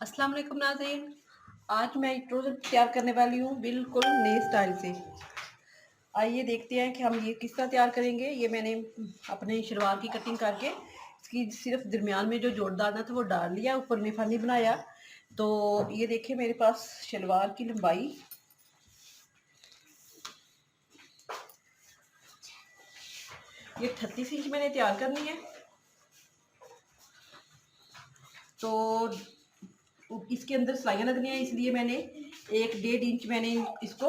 अस्सलाम वालेकुम नाज़रीन। आज मैं एक ट्राउज़र तैयार करने वाली हूँ बिल्कुल नए स्टाइल से। आइए देखते हैं कि हम ये किस तरह तैयार करेंगे। ये मैंने अपने शलवार की कटिंग करके इसकी सिर्फ दरमियान में जो जोड़ डालना था वो डाल लिया, ऊपर में फनी बनाया। तो ये देखिए मेरे पास शलवार की लंबाई ये 38 इंच मैंने तैयार करनी है। तो इसके अंदर सिलाइयाँ लगनी है, इसलिए मैंने 1-1.5 इंच मैंने इसको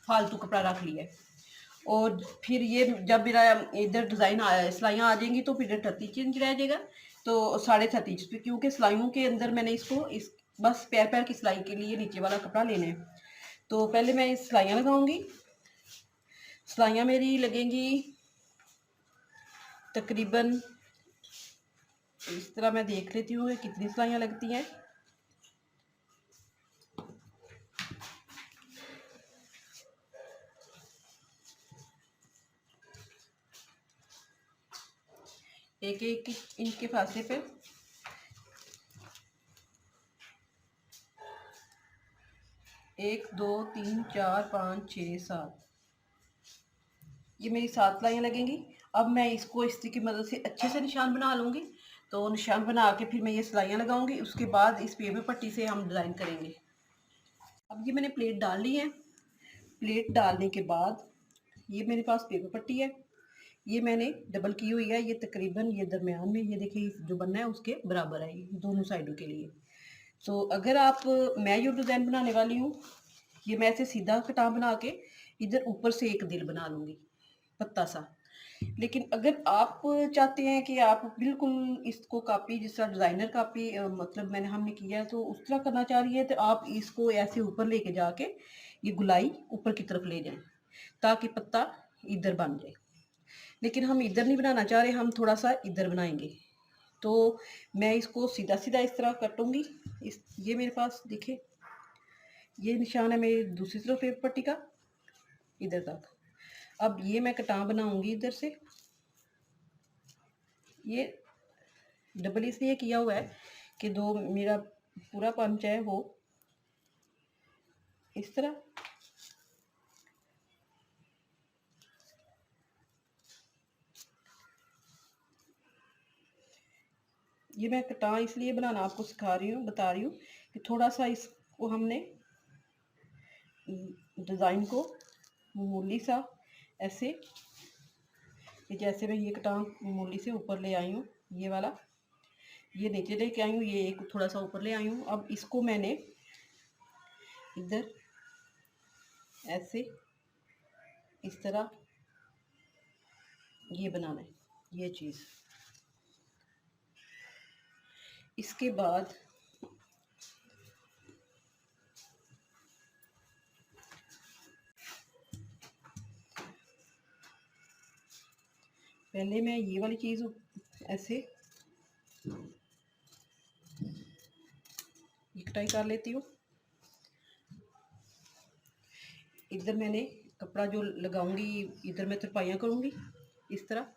फालतू कपड़ा रख लिया है। और फिर ये जब मेरा इधर डिज़ाइन सिलाइयाँ आ जाएंगी तो फिर 38 इंच रह जाएगा, तो 38.5 इंच, क्योंकि सिलाइयों के अंदर मैंने इसको इस बस पैर पैर की सिलाई के लिए नीचे वाला कपड़ा लेना है। तो पहले मैं इस सिलाइयाँ लगाऊंगी। सिलाइयाँ मेरी लगेंगी तकरीबन, इस तरह मैं देख लेती हूँ कितनी सिलाइयाँ लगती हैं। एक एक इंच के फासले पे 1 2 3 4 5 6 7, ये मेरी 7 सिलाइयाँ लगेंगी। अब मैं इसको इस्त्री की मदद से अच्छे से निशान बना लूँगी। तो निशान बना के फिर मैं ये सिलाइयाँ लगाऊंगी, उसके बाद इस पेपर पट्टी से हम डिज़ाइन करेंगे। अब ये मैंने प्लेट डाल ली है। प्लेट डालने के बाद ये मेरे पास पेपर पट्टी है, ये मैंने डबल की हुई है। ये तकरीबन ये दरमियान में ये देखिए जो बनना है उसके बराबर है, ये दोनों साइडों के लिए। तो अगर आप, मैं जो डिज़ाइन बनाने वाली हूँ, ये मैं ऐसे सीधा कटाव बना के इधर ऊपर से एक दिल बना लूँगी, पत्ता सा। लेकिन अगर आप चाहते हैं कि आप बिल्कुल इसको कॉपी जिस तरह डिज़ाइनर कॉपी मतलब मैंने हमने किया है तो उस तरह करना चाह रही है, तो आप इसको ऐसे ऊपर लेके जाके ये गुलाई ऊपर की तरफ ले जाएं ताकि पत्ता इधर बन जाए। लेकिन हम इधर नहीं बनाना चाह रहे, हम थोड़ा सा इधर बनाएंगे। तो मैं इसको सीधा सीधा इस तरह कटूंगी। इस ये मेरे पास देखिए ये निशान है मेरी दूसरी तरफ पेपर पट्टी का, इधर तक। अब ये मैं कटां बनाऊंगी इधर से। ये डबल इसलिए किया हुआ है कि दो मेरा पूरा पंच है वो इस तरह। ये मैं कटां इसलिए बनाना आपको सिखा रही हूँ, बता रही हूँ कि थोड़ा सा इसको हमने डिज़ाइन को मामूली सा ऐसे, कि जैसे मैं ये कटां मामूली से ऊपर ले आई हूँ, ये वाला ये नीचे लेके आई हूँ, ये एक थोड़ा सा ऊपर ले आई हूँ। अब इसको मैंने इधर ऐसे इस तरह ये बनाना है, ये चीज़। इसके बाद पहले मैं ये वाली चीज़ ऐसे कटाई कर लेती हूँ। इधर मैंने कपड़ा जो लगाऊंगी, इधर मैं तरपाइयाँ करूँगी इस तरह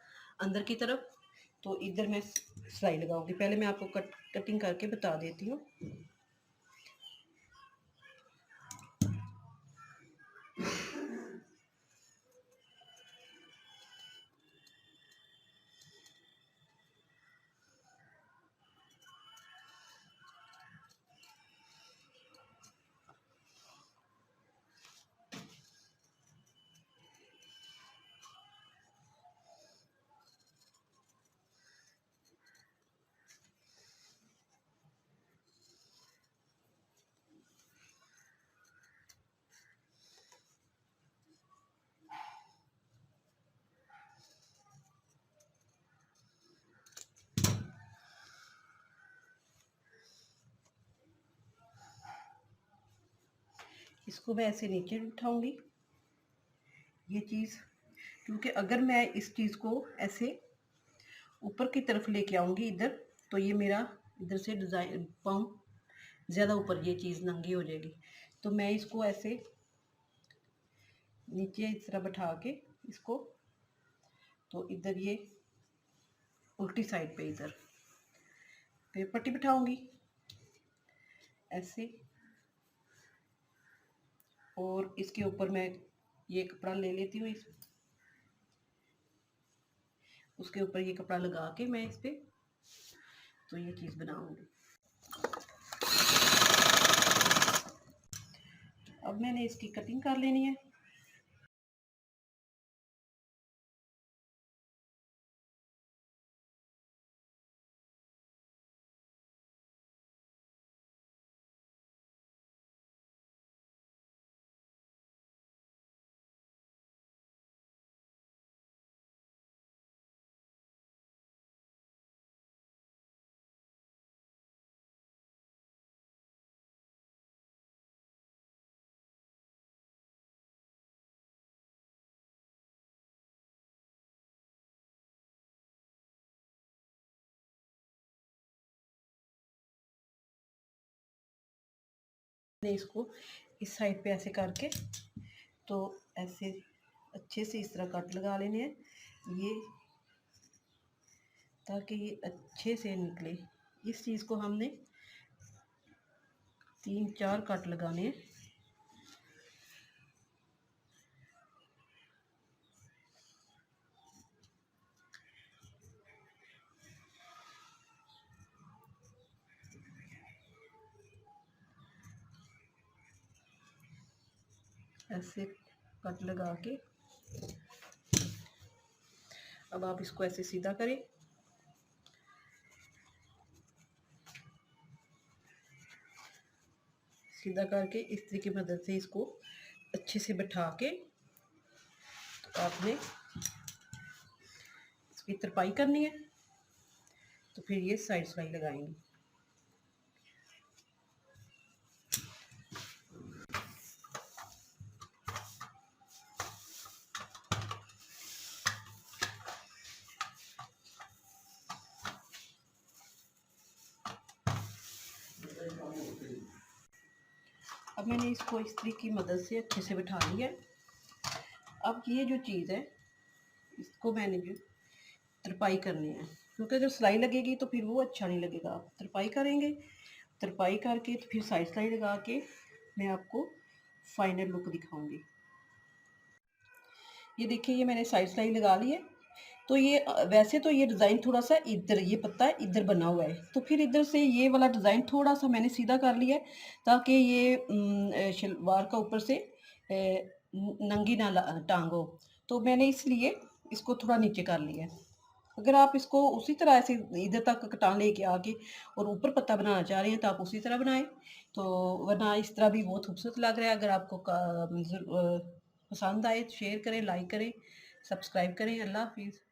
अंदर की तरफ। तो इधर मैं सिलाई लगाऊंगी। पहले मैं आपको कटिंग करके बता देती हूँ। इसको मैं ऐसे नीचे उठाऊंगी ये चीज़, क्योंकि अगर मैं इस चीज़ को ऐसे ऊपर की तरफ लेके आऊंगी इधर, तो ये मेरा इधर से डिज़ाइन पाँव ज़्यादा ऊपर ये चीज़ नंगी हो जाएगी। तो मैं इसको ऐसे नीचे इस तरह बैठा के इसको, तो इधर ये उल्टी साइड पे इधर पेपर पट्टी बिठाऊंगी। ऐसे, और इसके ऊपर मैं ये कपड़ा ले लेती हूँ, उसके ऊपर ये कपड़ा लगा के मैं इस पे तो ये चीज़ बनाऊंगी। अब मैंने इसकी कटिंग कर लेनी है। इसको इस साइड पे ऐसे करके तो ऐसे अच्छे से इस तरह कट लगा लेने हैं ये, ताकि ये अच्छे से निकले। इस चीज़ को हमने 3-4 कट लगाने हैं। ऐसे कट लगा के अब आप इसको ऐसे सीधा करें। सीधा करके इस्त्री की मदद से इसको अच्छे से बैठा के तो आपने इसकी तरपाई करनी है, तो फिर ये साइड सिलाई लगाएंगे। अब मैंने इसको इस्त्री की मदद से अच्छे से बैठा लिया है। अब ये जो चीज़ है इसको मैंने जो तरपाई करनी है, क्योंकि जब सिलाई लगेगी तो फिर वो अच्छा नहीं लगेगा। आप तरपाई करेंगे, तरपाई करके तो फिर साइड सिलाई लगा के मैं आपको फाइनल लुक दिखाऊंगी। ये देखिए, ये मैंने साइड सिलाई लगा ली है। तो ये वैसे तो ये डिज़ाइन थोड़ा सा इधर, ये पत्ता इधर बना हुआ है, तो फिर इधर से ये वाला डिज़ाइन थोड़ा सा मैंने सीधा कर लिया है, ताकि ये शलवार का ऊपर से नंगी ना टांग हो। तो मैंने इसलिए इसको थोड़ा नीचे कर लिया है। अगर आप इसको उसी तरह ऐसे इधर तक कटान लेके आके और ऊपर पत्ता बनाना चाह रहे हैं तो आप उसी तरह बनाएं, तो वरना इस तरह भी बहुत खूबसूरत लग रहा है। अगर आपको पसंद आए तो शेयर करें, लाइक करें, सब्सक्राइब करें। अल्लाह हाफिज़।